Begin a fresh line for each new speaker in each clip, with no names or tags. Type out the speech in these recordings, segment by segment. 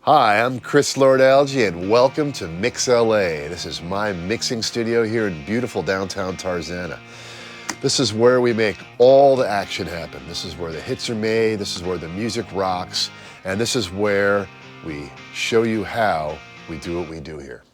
Hi, I'm Chris Lord-Alge, and welcome to Mix LA. This is my mixing studio here in beautiful downtown Tarzana. This is where we make all the action happen. This is where the hits are made, this is where the music rocks, and this is where we show you how we do what we do here.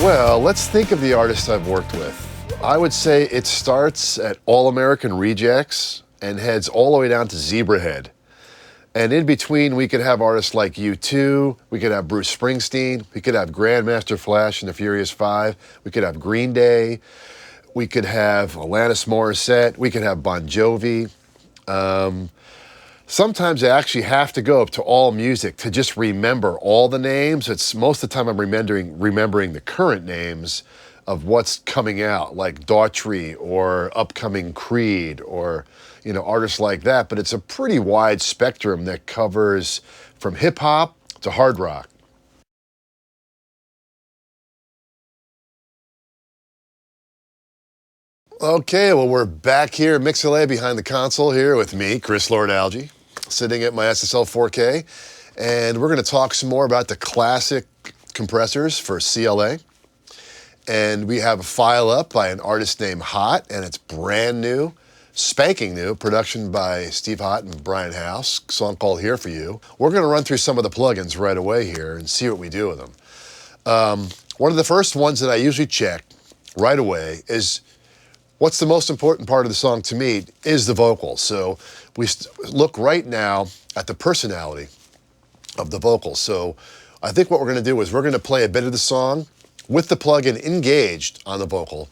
Well, let's think of the artists I've worked with. I would say it starts at All American Rejects and heads all the way down to Zebrahead. And in between, we could have artists like U2, we could have Bruce Springsteen, we could have Grandmaster Flash and the Furious Five, we could have Green Day, we could have Alanis Morissette, we could have Bon Jovi. Sometimes I actually have to go up to All Music to just remember all the names. It's most of the time I'm remembering the current names of what's coming out, like Daughtry or upcoming Creed or, artists like that. But it's a pretty wide spectrum that covers from hip hop to hard rock. Okay, well, we're back here at Mix LA behind the console here with me, Chris Lord-Alge, sitting at my SSL 4K. And we're going to talk some more about the classic compressors for CLA. And we have a file up by an artist named Hot, and it's brand new, spanking new, production by Steve Hott and Brian House, song called Here For You. We're going to run through some of the plugins right away here and see what we do with them. One of the first ones that I usually check right away is what's the most important part of the song to me is the vocals. So we look right now at the personality of the vocals. So I think what we're going to do is we're going to play a bit of the song with the plugin engaged on the vocal.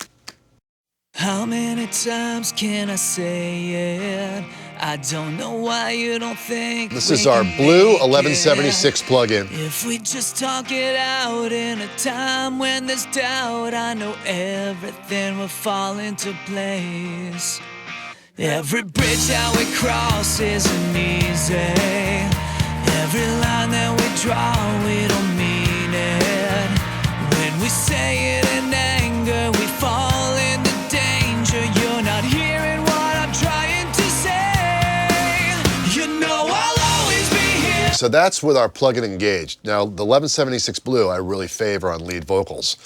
How many times can I say it? I don't know why you don't think
this is our Blue 1176 plugin.
If we just talk it out in a time when there's doubt, I know everything will fall into place. Every bridge that we cross isn't easy. Every line that we draw, we don't mean it. When we say it in anger, we fall into danger. You're not hearing what I'm trying to say. You know I'll always be here.
So that's with our plugin engaged. Now, the 1176 Blue I really favor on lead vocals.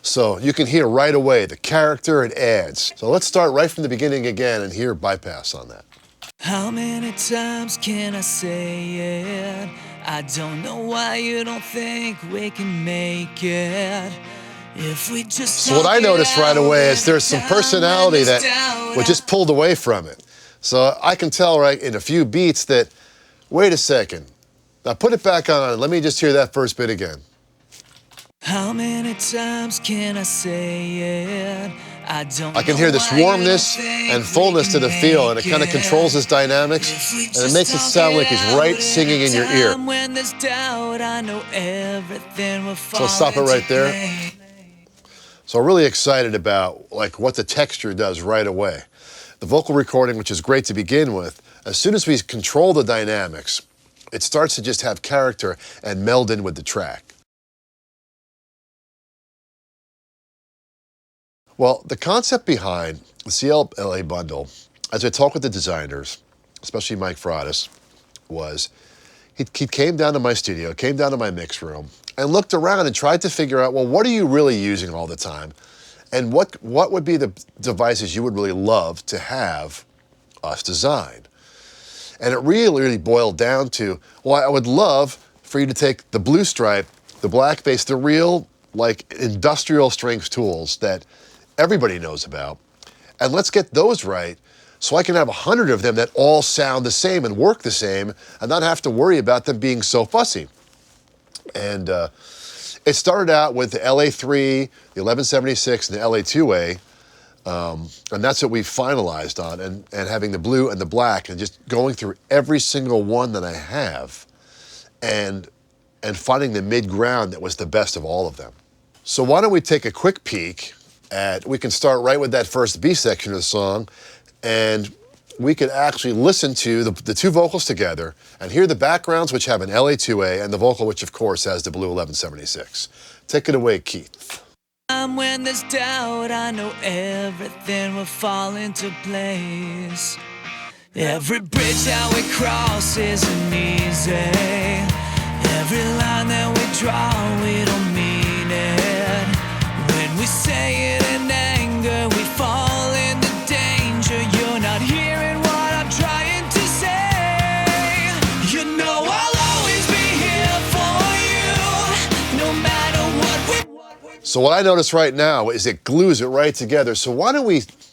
So you can hear right away the character it adds. So let's start right from the beginning again and hear bypass on that.
How many times can I say it? I don't know why you don't think we can make it. If we just
so what I noticed right away is there's some personality that was just pulled away from it. So I can tell right in a few beats that, wait a second, now put it back on, let me just hear that first bit again.
How many times can I say it? I
can hear this warmness and fullness to the feel, and it kind of controls his dynamics, and it makes it sound like he's right singing in your ear. So stop it right there. So I'm really excited about what the texture does right away. The vocal recording, which is great to begin with, as soon as we control the dynamics, it starts to just have character and meld in with the track. Well, the concept behind the CLA bundle, as I talked with the designers, especially Mike Fratis, was he came down to my studio, came down to my mix room, and looked around and tried to figure out, well, what are you really using all the time? And what would be the devices you would really love to have us design? And it really boiled down to, well, I would love for you to take the blue stripe, the black bass, the real industrial strength tools that everybody knows about, and let's get those right so I can have 100 of them that all sound the same and work the same and not have to worry about them being so fussy. And it started out with the LA3, the 1176, and the LA2A, and that's what we finalized on, and having the blue and the black and just going through every single one that I have and finding the mid-ground that was the best of all of them. So why don't we take a quick peek we can start right with that first B section of the song, and we could actually listen to the two vocals together and hear the backgrounds, which have an LA2A, and the vocal, which of course has the Blue 1176. Take it away, Keith.
time when there's doubt, I know everything will fall into place. Every bridge that we cross isn't easy. Every line that we draw, we don't mean it. When we say it in anger, we fall into danger. You're not hearing what I'm trying to say. You know I'll always be here for you, no matter what we.
So what I notice right now is it glues it right together. So why don't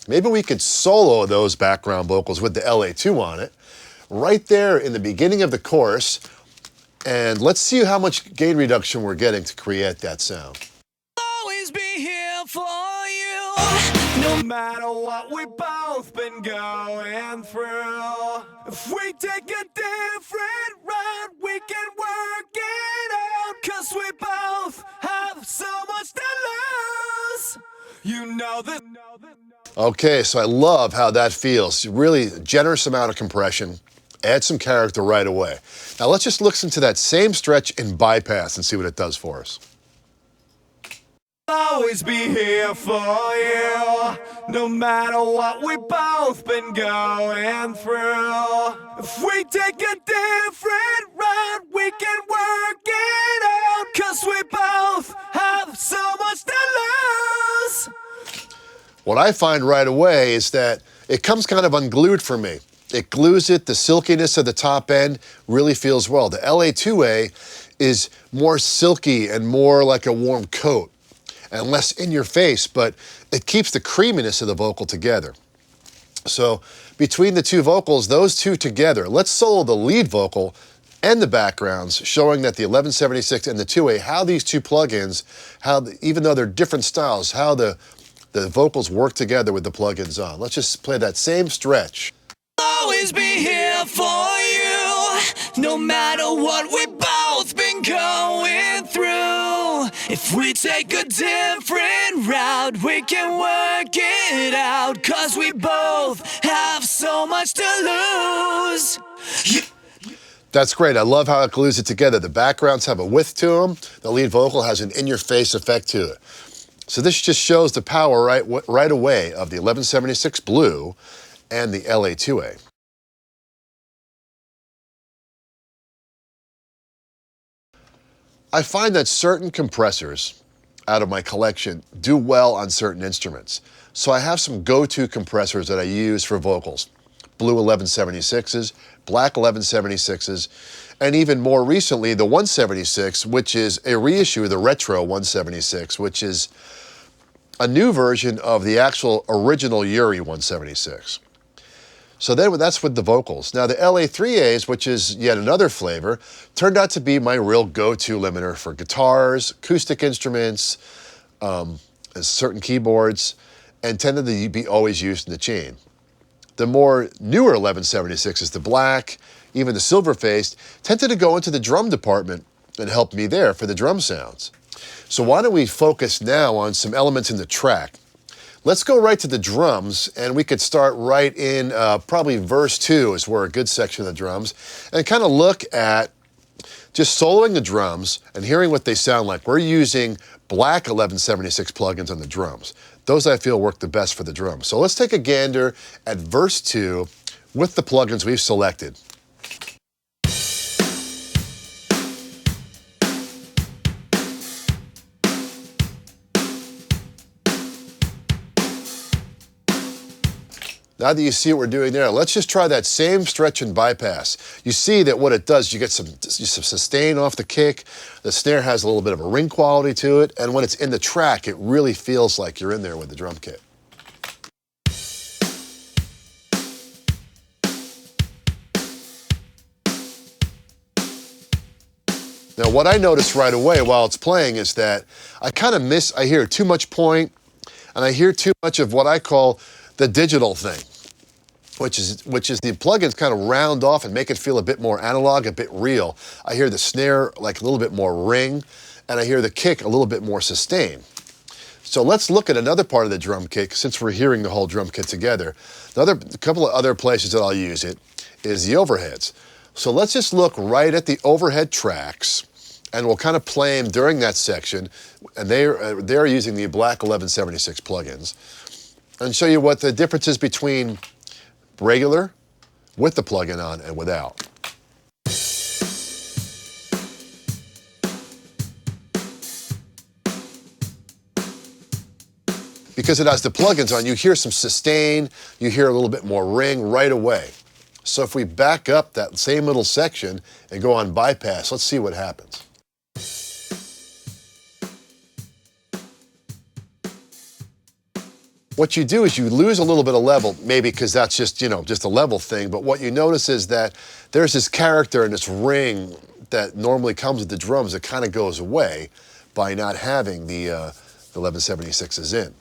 maybe we could solo those background vocals with the LA2 on it, right there in the beginning of the chorus, and let's see how much gain reduction we're getting to create that sound.
Always be here for you, no matter what we both been going through. If we take a different route, we can work it out, 'cause we both have so much to lose. You know that.
Okay, so I love how that feels. Really generous amount of compression. Add some character right away. Now let's just listen to that same stretch in bypass and see what it does for us.
Always be here for you, no matter what we both been going through. If we take a different route, we can work it out, 'cause we both have so much to lose.
What I find right away is that it comes kind of unglued for me. It glues it, the silkiness of the top end really feels well. The LA2A is more silky and more like a warm coat and less in your face, but it keeps the creaminess of the vocal together. So between the two vocals, those two together, let's solo the lead vocal and the backgrounds, showing that the 1176 and the 2A, how these two plugins, even though they're different styles, how the vocals work together with the plugins on. Let's just play that same stretch.
Always be here for you, no matter what we both been going through. If we take a different route, we can work it out, 'cause we both have so much to lose.
That's great. I love how it glues it together. The backgrounds have a width to them. The lead vocal has an in-your-face effect to it. So this just shows the power right away of the 1176 Blue and the LA2A. I find that certain compressors out of my collection do well on certain instruments. So I have some go-to compressors that I use for vocals. Blue 1176s, black 1176s, and even more recently the 176, which is a reissue, the Retro 176, which is a new version of the actual original Yuri 176. So that's with the vocals. Now the LA3As, which is yet another flavor, turned out to be my real go-to limiter for guitars, acoustic instruments, certain keyboards, and tended to be always used in the chain. The more newer 1176s, the black, even the silver-faced, tended to go into the drum department and help me there for the drum sounds. So why don't we focus now on some elements in the track? Let's go right to the drums, and we could start right in probably verse 2 is where a good section of the drums, and kind of look at just soloing the drums and hearing what they sound like. We're using black 1176 plugins on the drums. Those I feel work the best for the drums. So let's take a gander at verse 2 with the plugins we've selected. Now that you see what we're doing there, let's just try that same stretch and bypass. You see that what it does, you get some sustain off the kick, the snare has a little bit of a ring quality to it, and when it's in the track, it really feels like you're in there with the drum kit. Now what I notice right away while it's playing is that I hear too much point, and I hear too much of what I call the digital thing, which is the plugins kind of round off and make it feel a bit more analog, a bit real. I hear the snare like a little bit more ring, and I hear the kick a little bit more sustain. So let's look at another part of the drum kit, since we're hearing the whole drum kit together. A couple of other places that I'll use it is the overheads. So let's just look right at the overhead tracks and we'll kind of play them during that section, and they're using the black 1176 plugins, and show you what the difference is between regular, with the plugin on, and without. Because it has the plugins on, you hear some sustain, you hear a little bit more ring right away. So if we back up that same little section and go on bypass, let's see what happens. What you do is you lose a little bit of level, maybe because that's just, just a level thing, but what you notice is that there's this character and this ring that normally comes with the drums that kind of goes away by not having the 1176s in.